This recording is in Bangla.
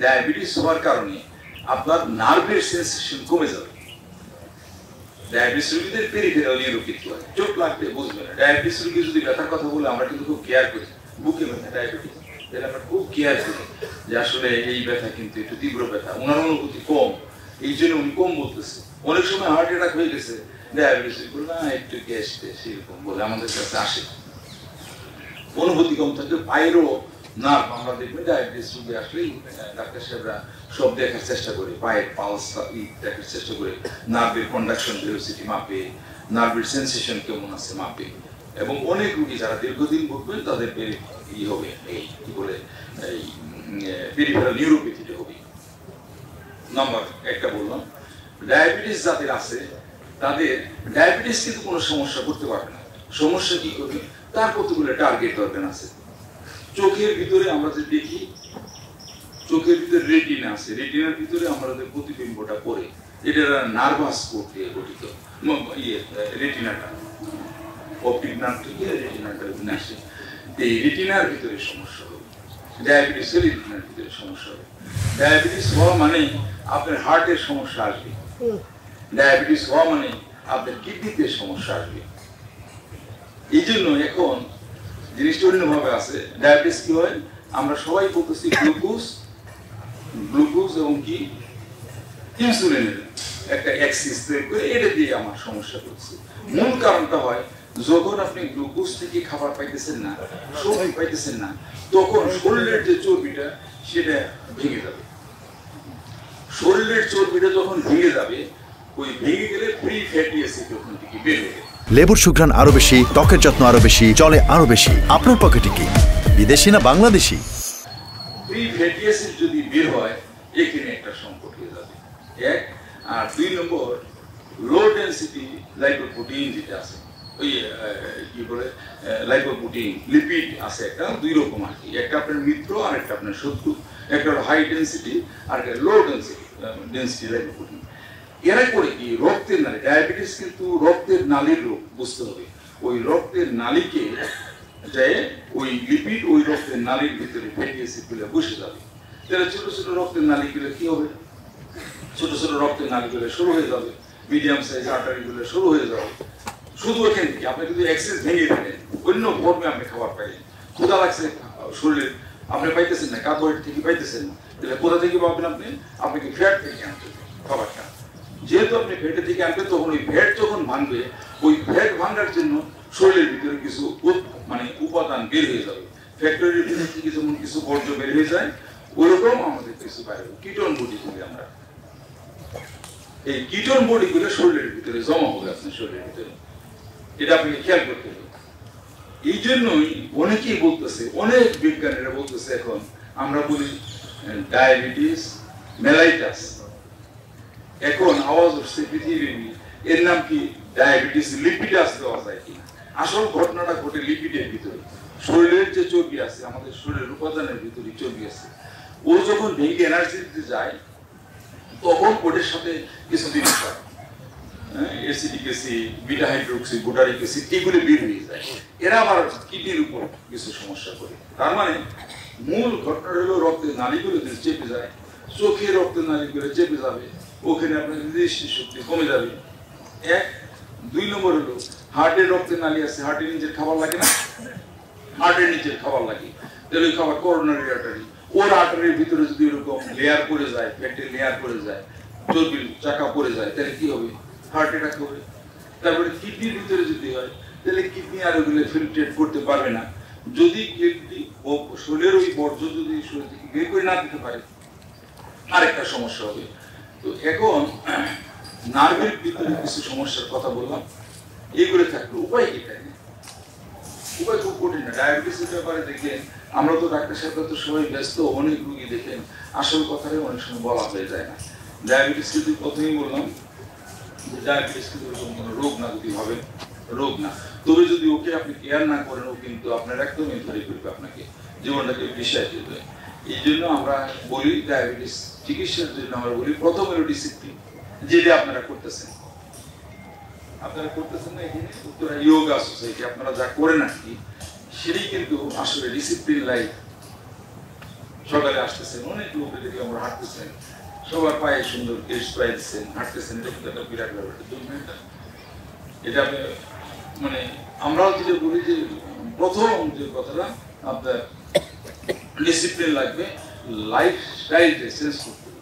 ডায়াবেটিস হওয়ার কারণে আপনার নার্ভের সেন্সেশন কমে যাবে। ডায়াবেটিস রোগীদের পেরিফেরাল নিউরোপ্যাথি হয়, চোট লাগবে বুঝবে না। ডায়াবেটিস রোগী যদি ব্যথার কথা বলে আমরা কিন্তু খুব কেয়ার করি, বুকে ব্যথা ডায়াবেটিস, তাহলে আমরা খুব কেয়ার করি যে আসলে এই ব্যথা কিন্তু একটু তীব্র ব্যথা, ওনার অনুভূতি কম, এই জন্য উনি কম বলতেছে। অনেক সময় হার্ট অ্যাটাক হয়ে গেছে, ডায়াবেটিস বলে না একটু গ্যাস সেরকম বলে আমাদের কাছে আসে, অনুভূতি কম থাকে। পায়েরও নার্ভ আমরা দেখবেন ডায়াবেটিস রোগী আসলেই ডাক্তার সাহেবরা সব দেখার চেষ্টা করে, পায়ের পালস দেখার চেষ্টা করে, নার্ভের কন্ডাকশন ভেলোসিটি মাপে, নার্ভের সেন্সেশন কেমন আছে মাপে। এবং অনেক রোগী যারা দীর্ঘদিন ভুগবেন তাদের ই হবে, এই কি বলে এই পেরিফেরাল নিউরোপ্যাথিটা হবে। নাম্বার একটা বললাম, ডায়াবেটিস যাদের আছে তাদের ডায়াবেটিস কিন্তু কোনো সমস্যা করতে পারবে না। সমস্যা কি করবে, তার কতগুলো টার্গেট অর্গান আছে। চোখের ভিতরে আমরা যে দেখি, চোখের ভিতরে রেটিনা আছে, রেটিনার ভিতরে আমরা যে প্রতিবিম্বটা পড়ে, এটা নার্ভাস কোড দিয়ে গঠিত। রেটিনাটা অপটিক নার্ভ থেকে রেটিনাটা আসে, এই রেটিনার ভিতরে সমস্যা হবে। ডায়াবেটিস রেটিনার ভিতরে সমস্যা হবে। ডায়াবেটিস হওয়া মানে আপনার হার্টের সমস্যা আসবে, ডায়াবেটিস হওয়া মানে আপনার কিডনিতে সমস্যা আসবে। এই জন্য এখন জিনিসটা অন্যভাবে আছে। ডায়াবেটিস কি হয়, আমরা সবাই বলতেছি গ্লুকোজ এবং কি ইনসুলিনের একটা অ্যাক্সিস তৈরি করে, এটা দিয়ে আমার সমস্যা করছে। মূল কারণটা হয় যখন আপনি গ্লুকোজ থেকে খাবার পাইতেছেন না, শক্তি পাইতেছেন না, তখন শরীরের যে চর্বিটা সেটা ভেঙে যাবে। শরীরের চর্বিটা যখন ভেঙে যাবে, ওই ভেঙে গেলে ফ্রি ফ্যাটি অ্যাসিড ওখান থেকে বের হবে। লেবুর সুঘ্রাণ আরো বেশি, ত্বকের যত্ন আরো বেশি, চলে আরো বেশি। আপনার পকেটে কি বিদেশি না বাংলাদেশি? ফ্রি ফ্যাটি অ্যাসিড যদি বের হয়, এখানে একটা সংকট হয়ে যাবে, এক। আর দুই নম্বর, লো ডেনসিটি লাইপোপ্রোটিন যেটা আছে, ওই কি বলে লাইপোপ্রোটিন লিপিড আছে একটা, দুই রকম আর কি, একটা আপনার মিত্র আর একটা আপনার শত্রু। একটা হলো হাই ডেনসিটি আর একটা লো ডেনসিটি লাইপোপ্রোটিন। এরা করে কি, রক্তের নালী, ডায়াবেটিস কিন্তু রক্তের নালীর রোগ, বুঝতে হবে। ওই রক্তের নালীকে যায় ওই লিপিড ওই রক্তের নালীর ভিতরে ফ্যাটি অ্যাসিড গুলো বসে যাবে। তাহলে ছোট ছোট রক্তের নালীগুলো কি হবে, ছোট ছোট রক্তের নালীগুলো শুরু হয়ে যাবে, মিডিয়াম সাইজ আর্টারি গুলো শুরু হয়ে যাবে। শুধু এখান থেকে আপনি যদি এক্সেস ভেঙে ফেলেন, অন্য ফর্মে আপনি খাবার পাইলেন, ক্ষুধা লাগছে শরীরে, আপনি পাইতেছেন না, কার্বোহাইড্রেট থেকে পাইতেছেন না, তাহলে কোথা থেকে পাবেন আপনি? আপনাকে ফ্যাট থেকে আনতে হবে খাবারটা। যেহেতু আপনি ফ্যাটের থেকে আনবেন, তখন ওই ফ্যাট যখন ভাঙবে, ওই ফ্যাট ভাঙার জন্য শরীরের ভিতরে কিছু মানে উপাদান বের হয়ে যাবে। ফ্যাক্টরির ভিতরে থেকে যেমন কিছু বর্জ্য বের হয়ে যায়, ওইরকম আমাদের কিছু বাইরে কিটোন বডি বলি আমরা। এই কিটোন বডি গুলো শরীরের ভিতরে জমা হবে আপনার শরীরের ভিতরে, এটা আপনাকে খেয়াল করতে হবে। এই জন্যই অনেকেই বলতেছে, অনেক বিজ্ঞানীরা বলতেছে, এখন আমরা বলি ডায়াবেটিস মেলাইটাস, এখন আওয়াজ উঠছে পৃথিবীর, এর নাম কি ডায়াবেটিস লিপিডাস দেওয়া যায় কিনা। আসল ঘটনাটা ঘটে লিপিডের ভিতরে, শরীরের যে চর্বি আছে, আমাদের শরীরের উপাদানের ভিতরে চর্বি আছে, ও যখন ভেঙে এনার্জি দিতে যায়, তখন ওটার সাথে কিছু জিনিস হয়, acidic acid, beta hydroxy, butyric acid, এগুলো বের হয়ে যায়। এরা আবার কিডনির উপর কিছু সমস্যা করে। তার মানে মূল ঘটনাটা হলো রক্তের নালীগুলো যদি চেপে যায়, চোখের রক্তের নালীগুলো চেপে যাবে, ওখানে আপনার দৃষ্টি শক্তি কমে যাবে, এক। দুই নম্বর হলো হার্টের রক্তের নালী আছে, হার্টের নিচের খাবার লাগে না, হার্টের নিচের খাবার লাগে, তাহলে ওই খাবার করোনারি আর্টারি, ওর আর্টারির ভিতরে যদি এরকম লেয়ার পড়ে যায়, ফ্যাটের লেয়ার পড়ে যায়, চর্বির চাকা পড়ে যায়, তাহলে কি হবে? হার্ট অ্যাটাক হবে। তারপরে কিডনির ভিতরে যদি হয়, তাহলে কিডনি আর ওগুলো ফিল্ট্রেট করতে পারবে না। যদি কিডনি ও শরীরের ওই বর্জ্য যদি শরীর থেকে বের করে না দিতে পারে, আরেকটা সমস্যা হবে। তো এখন নার্ভের ভিতরে কিছু সমস্যার কথা বললাম, এইগুলো থাকলো। উপায় কি? উপায় খুব কঠিন না। ডায়াবেটিসের ব্যাপারে দেখেন, আমরা তো ডাক্তার সাহেব তো সবাই ব্যস্ত, অনেক রুগী দেখেন, আসল কথাটাই অনেক সময় বলা হয়ে যায় না। ডায়াবেটিস কিন্তু প্রথমেই বললাম যে ডায়াবেটিস কিন্তু কোনো রোগ না, যদি ভাবে রোগ না, তবে যদি ওকে আপনি কেয়ার না করেন, ও কিন্তু আপনার একদমই ধরে করবে, আপনাকে জীবনটাকে বিষয় দেবে। এই জন্য আমরা বলি ডায়াবেটিস চিকিৎসার জন্য আমরা বলি প্রথম হলো ডিসিপ্লিন, যেটা আপনারা করতেছেন। আপনারা করতেছেন না এখানে উত্তরা যোগা সোসাইটি, আপনারা যা করেন আর কি, সেটাই কিন্তু আসলে ডিসিপ্লিন লাইফ সকালে আসতেছেন, অনেক লোক দেখে আমরা হাঁটতেছেন, সবার পায়ে সুন্দর কেশ পায়ে দিচ্ছেন, হাঁটতেছেন, এটা কিন্তু একটা বিরাট ব্যাপার। এটা আপনি মানে আমরাও যেটা বলি যে প্রথম যে কথাটা আপনার ডিসিপ্লিন লাগবে, লাইফ স্টাইলটা চেঞ্জ করতে হবে।